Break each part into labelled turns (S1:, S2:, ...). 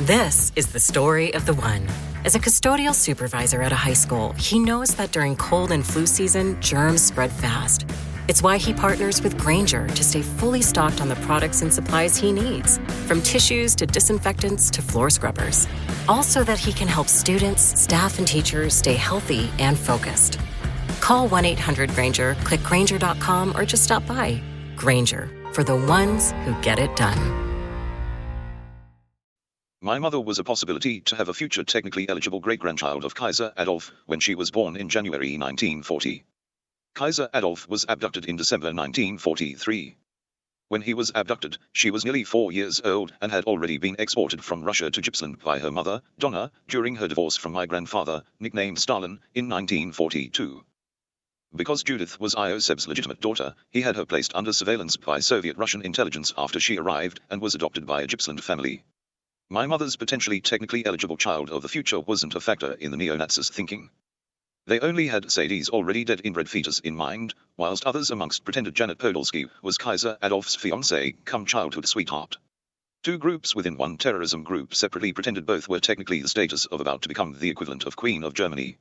S1: This is the story of the one. As a custodial supervisor at a high school, he knows that during cold and flu season, germs spread fast. It's why he partners with Grainger to stay fully stocked on the products and supplies he needs, from tissues to disinfectants to floor scrubbers. All so that he can help students, staff, and teachers stay healthy and focused. Call 1-800-GRAINGER, click Grainger.com, or just stop by. Grainger, for the ones who get it done.
S2: My mother was a possibility to have a future technically eligible great-grandchild of Kaiser Adolf when she was born in January 1940. Kaiser Adolf was abducted in December 1943. When he was abducted, she was nearly 4 years old and had already been exported from Russia to Gippsland by her mother, Donna, during her divorce from my grandfather, nicknamed Stalin, in 1942. Because Judith was Ioseb's legitimate daughter, he had her placed under surveillance by Soviet-Russian intelligence after she arrived and was adopted by a Gippsland family. My mother's potentially technically eligible child of the future wasn't a factor in the Neo-Nazis' thinking. They only had Sadie's already dead inbred fetus in mind, whilst others amongst pretended Janet Podolsky was Kaiser Adolf's fiancée cum childhood sweetheart. Two groups within one terrorism group separately pretended both were technically the status of about to become the equivalent of Queen of Germany.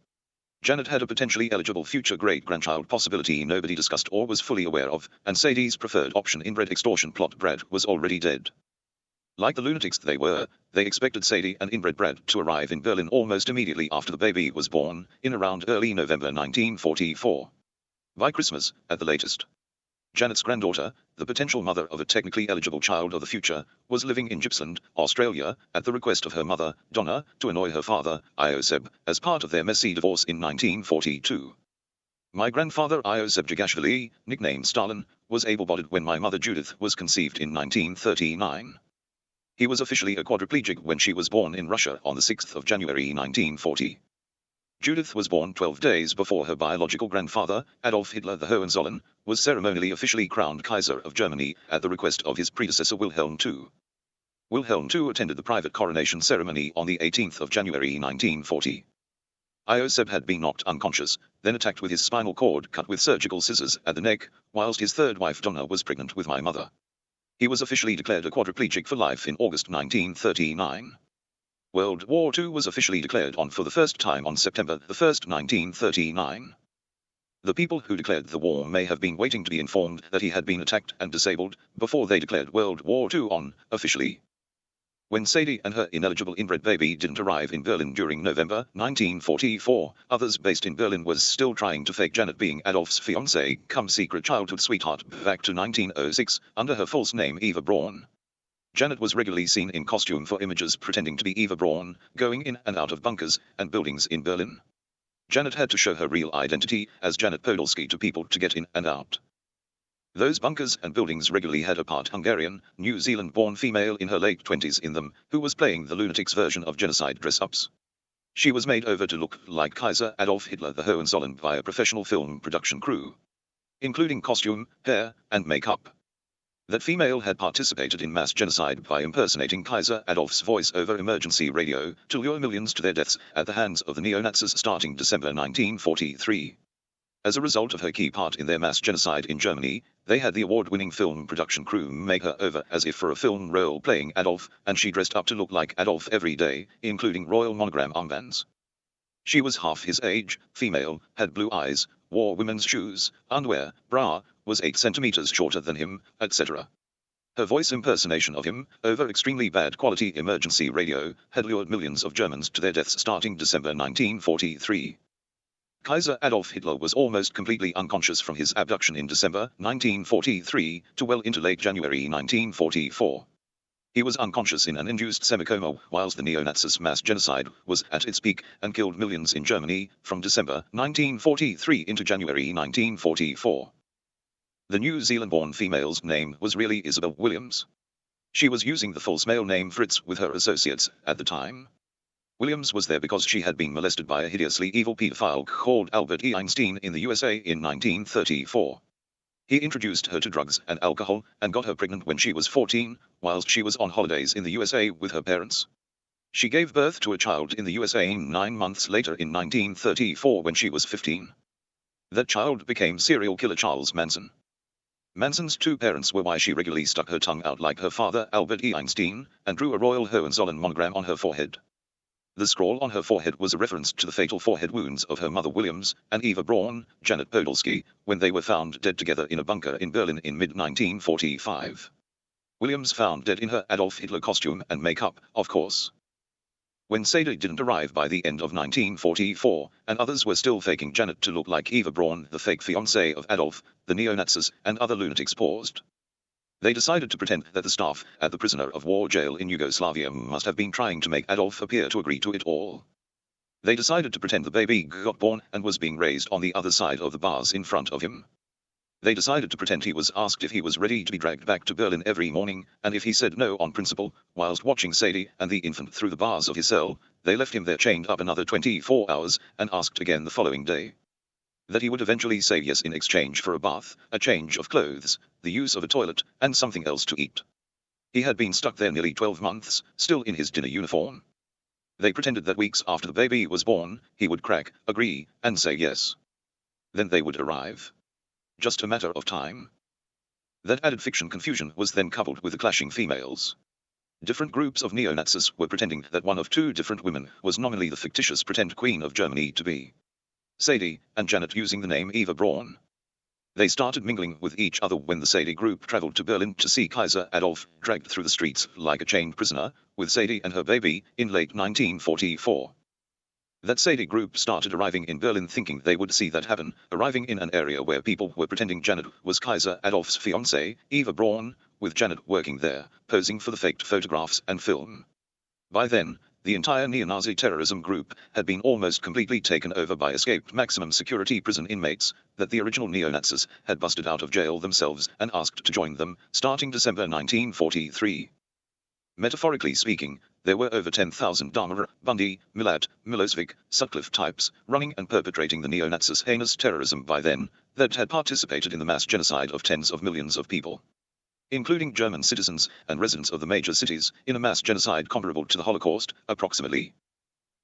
S2: Janet had a potentially eligible future great-grandchild possibility nobody discussed or was fully aware of, and Sadie's preferred option inbred extortion plot Brad was already dead. Like the lunatics they were, they expected Sadie and inbred Brad to arrive in Berlin almost immediately after the baby was born, in around early November 1944. By Christmas, at the latest. Janet's granddaughter, the potential mother of a technically eligible child of the future, was living in Gippsland, Australia, at the request of her mother, Donna, to annoy her father, Ioseb, as part of their messy divorce in 1942. My grandfather Ioseb Jagashvili, nicknamed Stalin, was able-bodied when my mother Judith was conceived in 1939. He was officially a quadriplegic when she was born in Russia on the 6th of January 1940. Judith was born 12 days before her biological grandfather, Adolf Hitler the Hohenzollern, was ceremonially officially crowned Kaiser of Germany at the request of his predecessor Wilhelm II. Wilhelm II attended the private coronation ceremony on the 18th of January 1940. Ioseb had been knocked unconscious, then attacked with his spinal cord cut with surgical scissors at the neck, whilst his third wife Donna was pregnant with my mother. He was officially declared a quadriplegic for life in August 1939. World War II was officially declared on for the first time on September 1, 1939. The people who declared the war may have been waiting to be informed that he had been attacked and disabled before they declared World War II on, officially. When Sadie and her ineligible inbred baby didn't arrive in Berlin during November 1944, others based in Berlin was still trying to fake Janet being Adolf's fiancée cum secret childhood sweetheart back to 1906, under her false name Eva Braun. Janet was regularly seen in costume for images pretending to be Eva Braun, going in and out of bunkers and buildings in Berlin. Janet had to show her real identity as Janet Podolsky to people to get in and out. Those bunkers and buildings regularly had a part Hungarian, New Zealand-born female in her late 20s in them, who was playing the Lunatics version of genocide dress-ups. She was made over to look like Kaiser Adolf Hitler the Hohenzollern by a professional film production crew, including costume, hair, and makeup. That female had participated in mass genocide by impersonating Kaiser Adolf's voice over emergency radio to lure millions to their deaths at the hands of the Neo-Nazis starting December 1943. As a result of her key part in their mass genocide in Germany, they had the award-winning film production crew make her over as if for a film role playing Adolf, and she dressed up to look like Adolf every day, including royal monogram armbands. She was half his age, female, had blue eyes, wore women's shoes, underwear, bra, was 8 centimeters shorter than him, etc. Her voice impersonation of him, over extremely bad quality emergency radio, had lured millions of Germans to their deaths starting December 1943. Kaiser Adolf Hitler was almost completely unconscious from his abduction in December 1943 to well into late January 1944. He was unconscious in an induced semicoma whilst the Neo-Nazis mass genocide was at its peak and killed millions in Germany from December 1943 into January 1944. The New Zealand-born female's name was really Isabel Williams. She was using the false male name Fritz with her associates at the time. Williams was there because she had been molested by a hideously evil pedophile called Albert E. Einstein in the USA in 1934. He introduced her to drugs and alcohol and got her pregnant when she was 14, whilst she was on holidays in the USA with her parents. She gave birth to a child in the USA 9 months later in 1934 when she was 15. That child became serial killer Charles Manson. Manson's two parents were why she regularly stuck her tongue out like her father, Albert E. Einstein, and drew a Royal Hohenzollern monogram on her forehead. The scrawl on her forehead was a reference to the fatal forehead wounds of her mother Williams and Eva Braun, Janet Podolsky, when they were found dead together in a bunker in Berlin in mid-1945. Williams found dead in her Adolf Hitler costume and makeup, of course. When Sadie didn't arrive by the end of 1944, and others were still faking Janet to look like Eva Braun, the fake fiancée of Adolf, the Neo-Nazis and other lunatics paused. They decided to pretend that the staff at the prisoner of war jail in Yugoslavia must have been trying to make Adolf appear to agree to it all. They decided to pretend the baby got born and was being raised on the other side of the bars in front of him. They decided to pretend he was asked if he was ready to be dragged back to Berlin every morning, and if he said no on principle, whilst watching Sadie and the infant through the bars of his cell, they left him there chained up another 24 hours, and asked again the following day. That he would eventually say yes in exchange for a bath, a change of clothes, the use of a toilet, and something else to eat. He had been stuck there nearly 12 months, still in his dinner uniform. They pretended that weeks after the baby was born, he would crack, agree, and say yes. Then they would arrive. Just a matter of time. That added fiction confusion was then coupled with the clashing females. Different groups of neo-Nazis were pretending that one of two different women was nominally the fictitious pretend Queen of Germany to be Sadie and Janet, using the name Eva Braun. They started mingling with each other when the Sadie group traveled to Berlin to see Kaiser Adolf dragged through the streets like a chained prisoner, with Sadie and her baby, in late 1944. That Sadie group started arriving in Berlin thinking they would see that happen, arriving in an area where people were pretending Janet was Kaiser Adolf's fiancée, Eva Braun, with Janet working there, posing for the faked photographs and film. By then, the entire neo-Nazi terrorism group had been almost completely taken over by escaped maximum security prison inmates that the original neo-Nazis had busted out of jail themselves and asked to join them, starting December 1943. Metaphorically speaking, there were over 10,000 Dahmer, Bundy, Milat, Milosevic, Sutcliffe types running and perpetrating the neo-Nazis' heinous terrorism by then, that had participated in the mass genocide of tens of millions of people, including German citizens and residents of the major cities, in a mass genocide comparable to the Holocaust, approximately.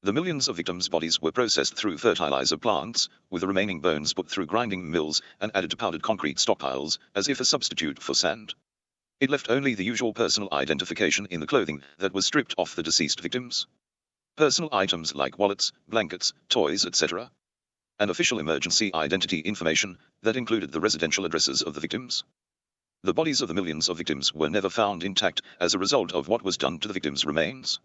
S2: The millions of victims' bodies were processed through fertilizer plants, with the remaining bones put through grinding mills and added to powdered concrete stockpiles, as if a substitute for sand. It left only the usual personal identification in the clothing that was stripped off the deceased victims. Personal items like wallets, blankets, toys, etc. And official emergency identity information that included the residential addresses of the victims. The bodies of the millions of victims were never found intact as a result of what was done to the victims' remains.